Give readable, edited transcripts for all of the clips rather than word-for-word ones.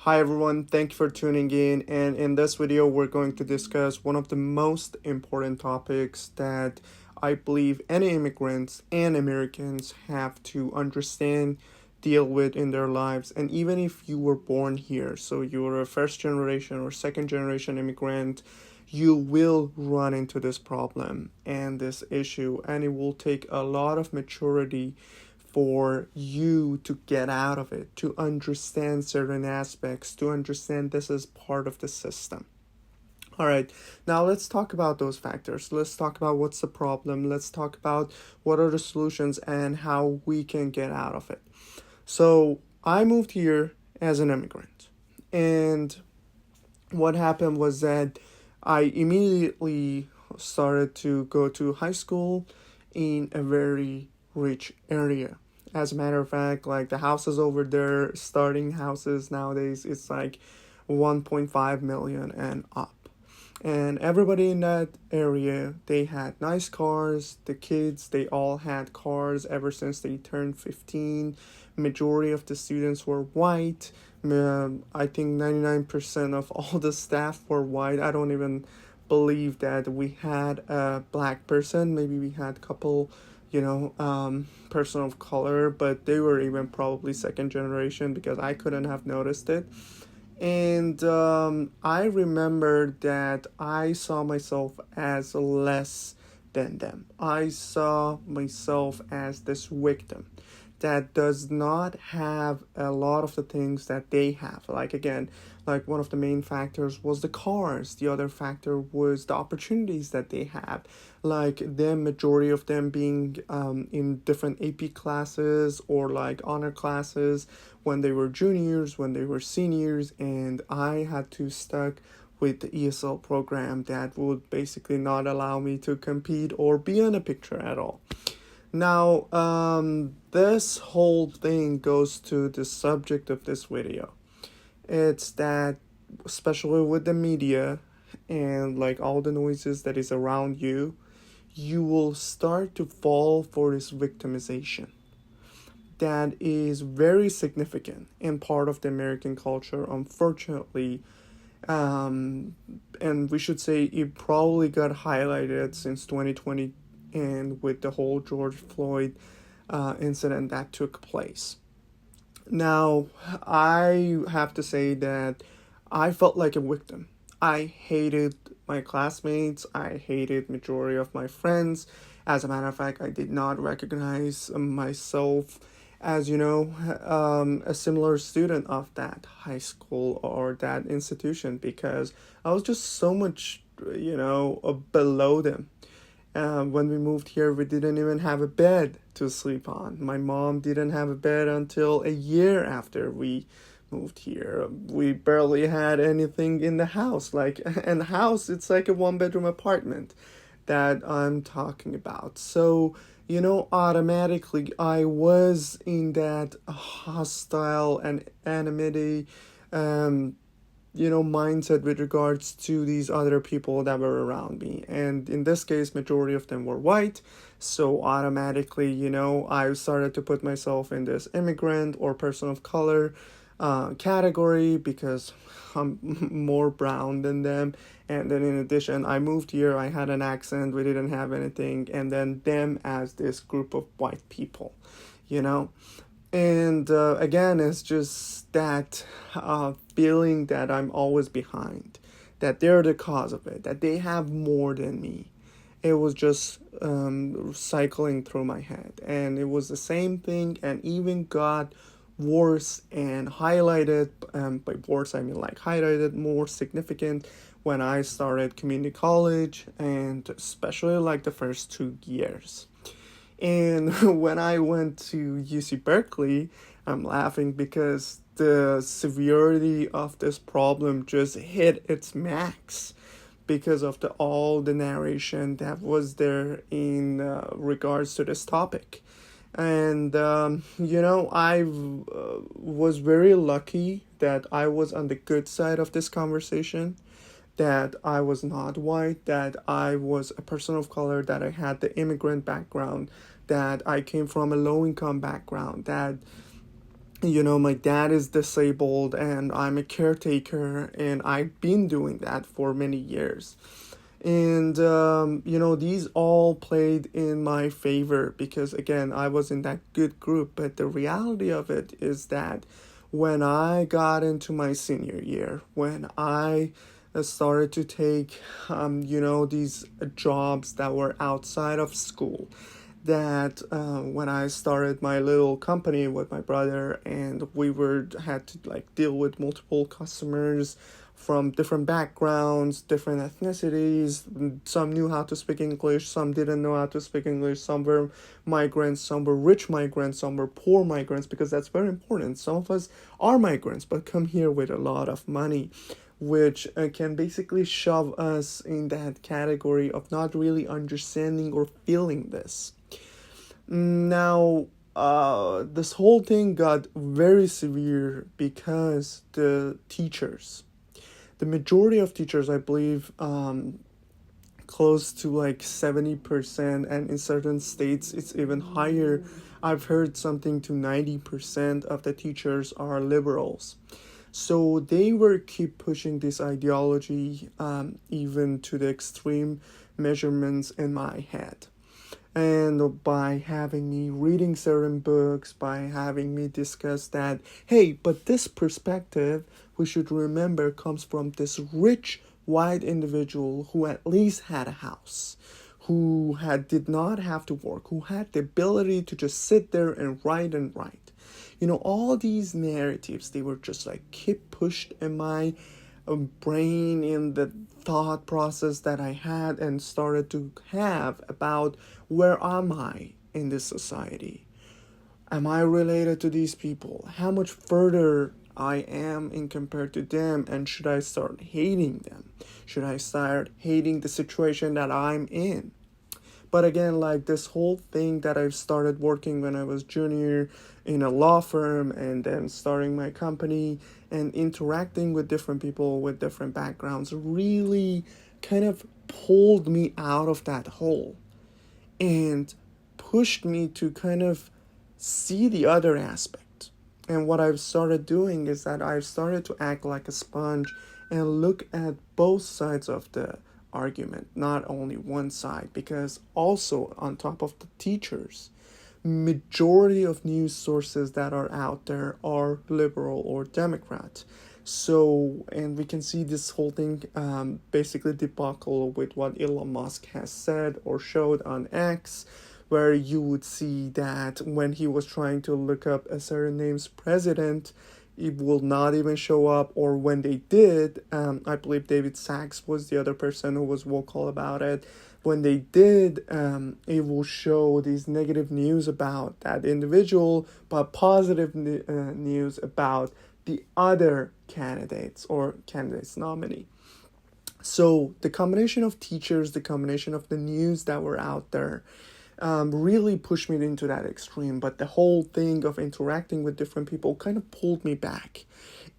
Hi everyone, thank you for tuning in. And in this video, we're going to discuss one of the most important topics that I believe any immigrants and Americans have to understand, deal with in their lives. And even if you were born here, so you're a first generation or second generation immigrant, you will run into this problem and this issue, and it will take a lot of maturity for you to get out of it, to understand certain aspects, to understand this is part of the system. All right, now let's talk about those factors. Let's talk about what's the problem. Let's talk about what are the solutions and how we can get out of it. So, I moved here as an immigrant. And what happened was that I immediately started to go to high school in a very rich area. As a matter of fact, like the houses over there, starting houses nowadays, it's like 1.5 million and up. And everybody in that area, they had nice cars. The kids, they all had cars ever since they turned 15. Majority of the students were white. I think 99% of all the staff were white. I don't even believe that we had a black person. Maybe we had a couple, person of color, but they were even probably second generation because I couldn't have noticed it. And I remember that I saw myself as less than them. I saw myself as this victim that does not have a lot of the things that they have. Like, again, like one of the main factors was the cars. The other factor was the opportunities that they have. Like the majority of them being in different AP classes or like honor classes when they were juniors, when they were seniors, and I had to stuck with the ESL program that would basically not allow me to compete or be in a picture at all. Now, this whole thing goes to the subject of this video. It's that, especially with the media and like all the noises that is around you, you will start to fall for this victimization that is very significant in part of the American culture, unfortunately. And we should say it probably got highlighted since 2020 and with the whole George Floyd incident that took place. Now, I have to say that I felt like a victim. I hated my classmates. I hated majority of my friends. As a matter of fact, I did not recognize myself as, a similar student of that high school or that institution because I was just so much, below them. When we moved here, we didn't even have a bed to sleep on. My mom didn't have a bed until a year after we moved here. We barely had anything in the house. And the house, it's like a one-bedroom apartment that I'm talking about. So, automatically I was in that hostile and anonymity, mindset with regards to these other people that were around me. And in this case, majority of them were white. So automatically, I started to put myself in this immigrant or person of color category because I'm more brown than them. And then in addition, I moved here, I had an accent, we didn't have anything. And then them as this group of white people, And again, it's just that feeling that I'm always behind, that they're the cause of it, that they have more than me. It was just cycling through my head. And it was the same thing and even got worse and highlighted. By worse, I mean like highlighted more significant when I started community college and especially like the first 2 years. And when I went to UC Berkeley, I'm laughing because the severity of this problem just hit its max because of all the narration that was there in regards to this topic. And, I was very lucky that I was on the good side of this conversation, that I was not white, that I was a person of color, that I had the immigrant background, that I came from a low income background, that My dad is disabled and I'm a caretaker, and I've been doing that for many years. And, these all played in my favor because, again, I was in that good group. But the reality of it is that when I got into my senior year, when I started to take, these jobs that were outside of school, that when I started my little company with my brother, and we had to like deal with multiple customers from different backgrounds, different ethnicities. Some knew how to speak English, some didn't know how to speak English. Some were migrants, some were rich migrants, some were poor migrants, because that's very important. Some of us are migrants but come here with a lot of money, which can basically shove us in that category of not really understanding or feeling this. Now, this whole thing got very severe because the majority of teachers, I believe, close to like 70%, and in certain states it's even higher. I've heard something to 90% of the teachers are liberals. So they were keep pushing this ideology, even to the extreme measurements in my head. And by having me reading certain books, by having me discuss that, hey, but this perspective, we should remember, comes from this rich white individual who at least had a house, who did not have to work, who had the ability to just sit there and write and write. All these narratives, they were just like keep pushed in my brain, in the thought process that I had and started to have about where am I in this society? Am I related to these people? How much further I am in compared to them, and should I start hating them? Should I start hating the situation that I'm in? But again, like this whole thing that I've started working when I was junior in a law firm, and then starting my company and interacting with different people with different backgrounds, really kind of pulled me out of that hole and pushed me to kind of see the other aspect. And what I've started doing is that I've started to act like a sponge and look at both sides of the argument, not only one side, because also on top of the teachers, majority of news sources that are out there are liberal or Democrat. So, and we can see this whole thing basically debacle with what Elon Musk has said or showed on X, where you would see that when he was trying to look up a certain name's president, it will not even show up, or when they did, I believe David Sachs was the other person who was vocal about it. When they did, it will show these negative news about that individual, but positive news about the other candidates or candidates nominee. So the combination of teachers, the combination of the news that were out there, really pushed me into that extreme. But the whole thing of interacting with different people kind of pulled me back.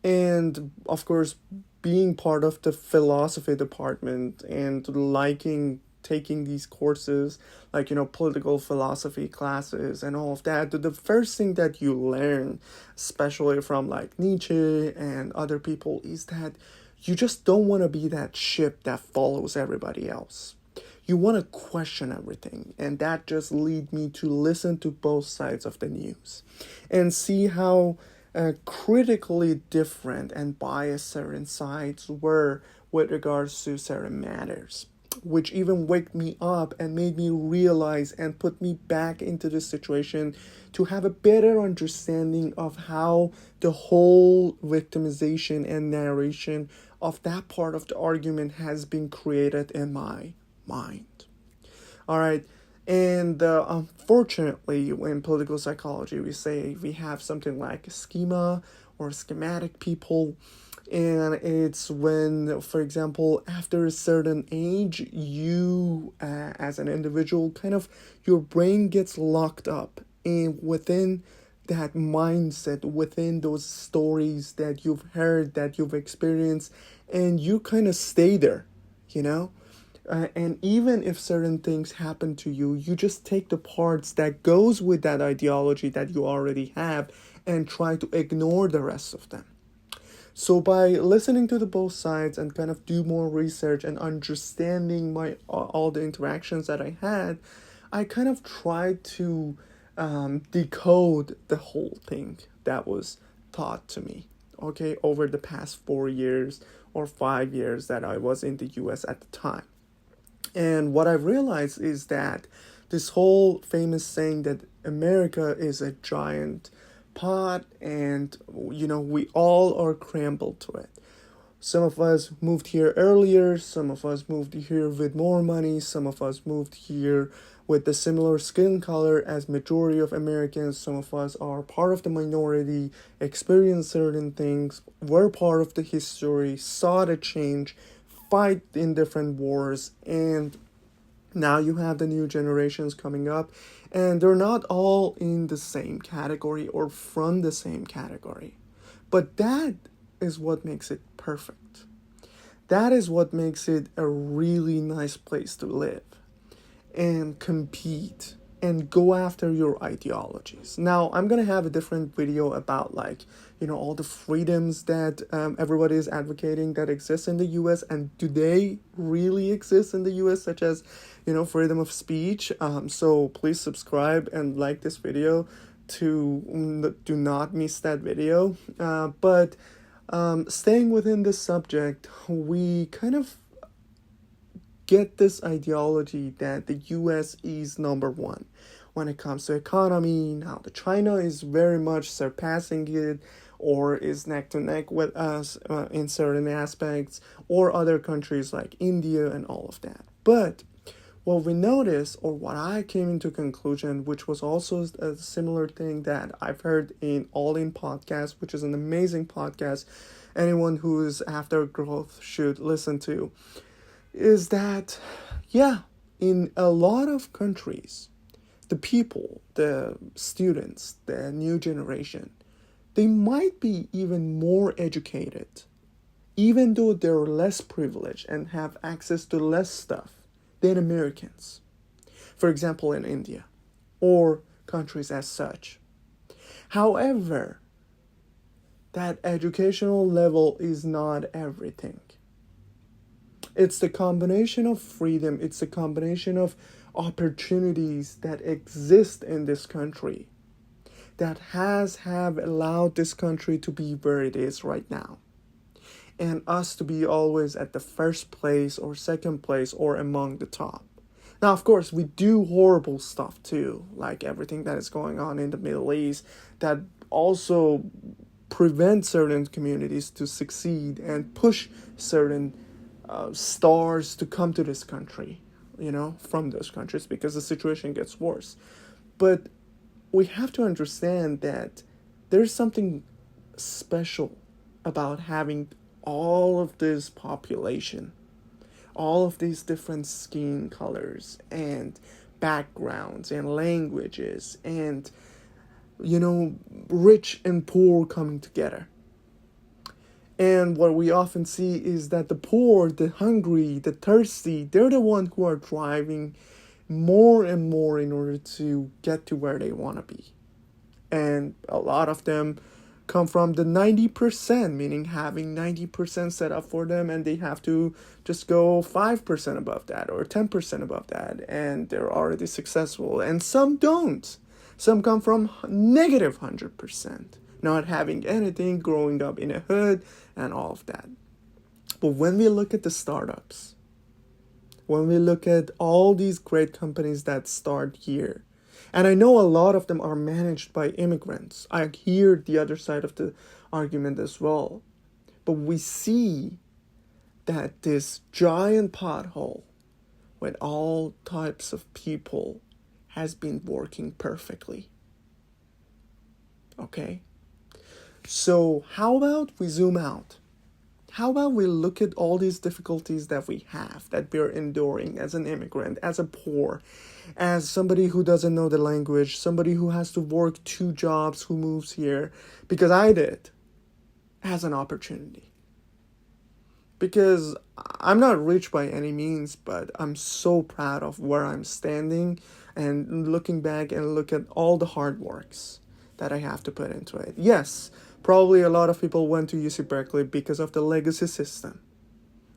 And of course, being part of the philosophy department and liking taking these courses like political philosophy classes and all of that, the first thing that you learn, especially from like Nietzsche and other people, is that you just don't want to be that ship that follows everybody else. You want to question everything, and that just lead me to listen to both sides of the news and see how critically different and biased certain sides were with regards to certain matters, which even waked me up and made me realize and put me back into the situation to have a better understanding of how the whole victimization and narration of that part of the argument has been created in my mind. All right. And unfortunately, in political psychology, we say we have something like a schema or schematic people. And it's when, for example, after a certain age, you, as an individual, kind of your brain gets locked up. And within that mindset, within those stories that you've heard, that you've experienced, and you kind of stay there, you know? And even if certain things happen to you, you just take the parts that goes with that ideology that you already have and try to ignore the rest of them. So by listening to the both sides and kind of do more research and understanding my all the interactions that I had, I kind of tried to decode the whole thing that was taught to me, okay, over the past 4 years or 5 years that I was in the US at the time. And what I've realized is that this whole famous saying that America is a giant pot and we all are crumbled to it. Some of us moved here earlier, some of us moved here with more money, some of us moved here with the similar skin color as majority of Americans, some of us are part of the minority, experienced certain things, were part of the history, saw the change, fight in different wars, and now you have the new generations coming up, and they're not all in the same category or from the same category. But that is what makes it perfect. That is what makes it a really nice place to live and compete and go after your ideologies. Now, I'm going to have a different video about all the freedoms that everybody is advocating that exist in the US, and do they really exist in the US, such as, freedom of speech. So please subscribe and like this video to do not miss that video. But staying within this subject, we kind of get this ideology that the US is number one when it comes to economy. Now, the China is very much surpassing it or is neck to neck with us in certain aspects, or other countries like India and all of that. But what we noticed, or what I came into conclusion, which was also a similar thing that I've heard in All In podcast, which is an amazing podcast anyone who is after growth should listen to, is that, in a lot of countries, the people, the students, the new generation, they might be even more educated, even though they're less privileged and have access to less stuff than Americans. For example, in India or countries as such. However, that educational level is not everything. It's the combination of freedom, it's the combination of opportunities that exist in this country that have allowed this country to be where it is right now. And us to be always at the first place or second place or among the top. Now, of course, we do horrible stuff too, like everything that is going on in the Middle East that also prevent certain communities to succeed and push certain stars to come to this country, from those countries, because the situation gets worse. But we have to understand that there's something special about having all of this population, all of these different skin colors and backgrounds and languages and, rich and poor coming together. And what we often see is that the poor, the hungry, the thirsty, they're the ones who are driving more and more in order to get to where they want to be. And a lot of them come from the 90%, meaning having 90% set up for them, and they have to just go 5% above that or 10% above that, and they're already successful. And some don't. Some come from negative 100%, not having anything, growing up in a hood, and all of that. But when we look at the startups, when we look at all these great companies that start here, and I know a lot of them are managed by immigrants. I hear the other side of the argument as well. But we see that this giant pothole with all types of people has been working perfectly. Okay? So how about we zoom out? How about we look at all these difficulties that we have, that we're enduring as an immigrant, as a poor, as somebody who doesn't know the language, somebody who has to work 2 jobs, who moves here, because I did, as an opportunity. Because I'm not rich by any means, but I'm so proud of where I'm standing and looking back and look at all the hard works that I have to put into it. Yes, probably a lot of people went to UC Berkeley because of the legacy system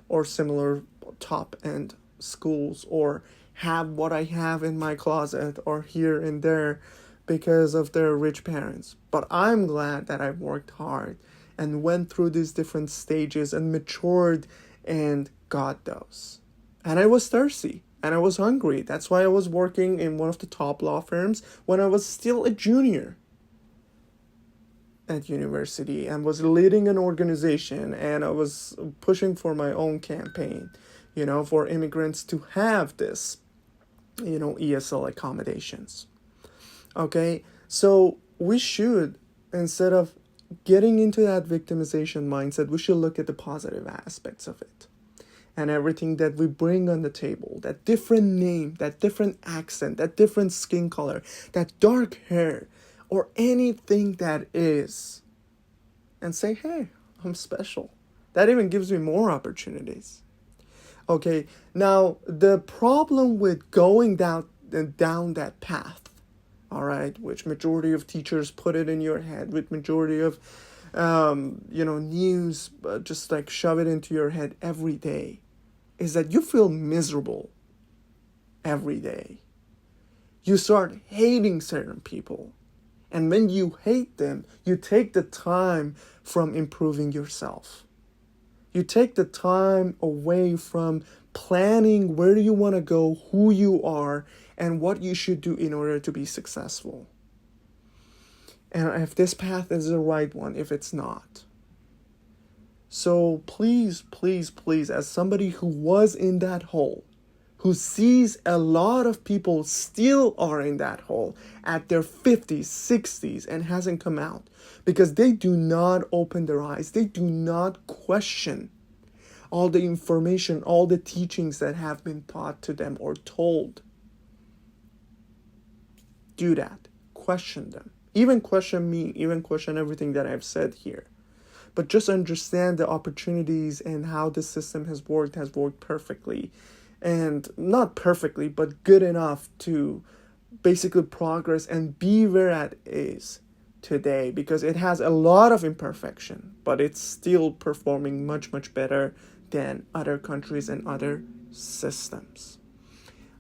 or similar top end schools, or have what I have in my closet or here and there because of their rich parents. But I'm glad that I worked hard and went through these different stages and matured and got those. And I was thirsty and I was hungry. That's why I was working in one of the top law firms when I was still a junior at university and was leading an organization, and I was pushing for my own campaign, for immigrants to have this, ESL accommodations. Okay, so we should, instead of getting into that victimization mindset, we should look at the positive aspects of it and everything that we bring on the table, that different name, that different accent, that different skin color, that dark hair, or anything that is, and say, hey, I'm special. That even gives me more opportunities. Okay, now the problem with going down that path, all right, which majority of teachers put it in your head, with majority of news just like shove it into your head every day, is that you feel miserable every day. You start hating certain people. And when you hate them, you take the time from improving yourself. You take the time away from planning where you want to go, who you are, and what you should do in order to be successful. And if this path is the right one, if it's not. So please, please, please, as somebody who was in that hole, who sees a lot of people still are in that hole at their 50s, 60s, and hasn't come out because they do not open their eyes. They do not question all the information, all the teachings that have been taught to them or told. Do that. Question them. Even question me. Even question everything that I've said here. But just understand the opportunities and how the system has worked perfectly. And not perfectly, but good enough to basically progress and be where it is today, because it has a lot of imperfection, but it's still performing much, much better than other countries and other systems.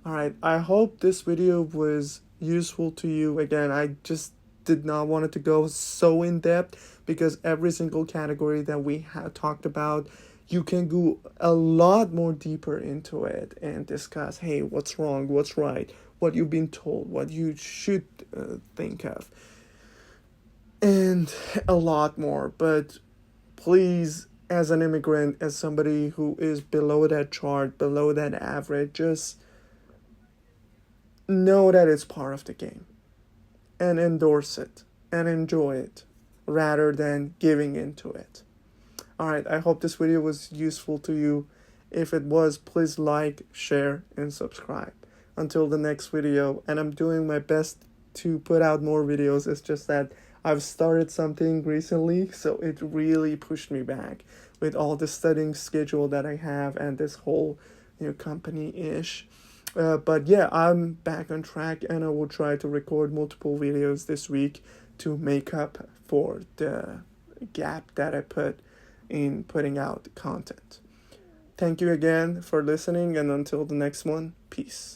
All right, I hope this video was useful to you. Again, I just did not want it to go so in depth because every single category that we have talked about, you can go a lot more deeper into it and discuss, hey, what's wrong, what's right, what you've been told, what you should think of, and a lot more. But please, as an immigrant, as somebody who is below that chart, below that average, just know that it's part of the game and endorse it and enjoy it rather than giving into it. Alright, I hope this video was useful to you. If it was, please like, share, and subscribe. Until the next video, and I'm doing my best to put out more videos. It's just that I've started something recently, so it really pushed me back with all the studying schedule that I have and this whole company-ish. But yeah, I'm back on track, and I will try to record multiple videos this week to make up for the gap that I put in putting out content. Thank you again for listening, and until the next one, peace.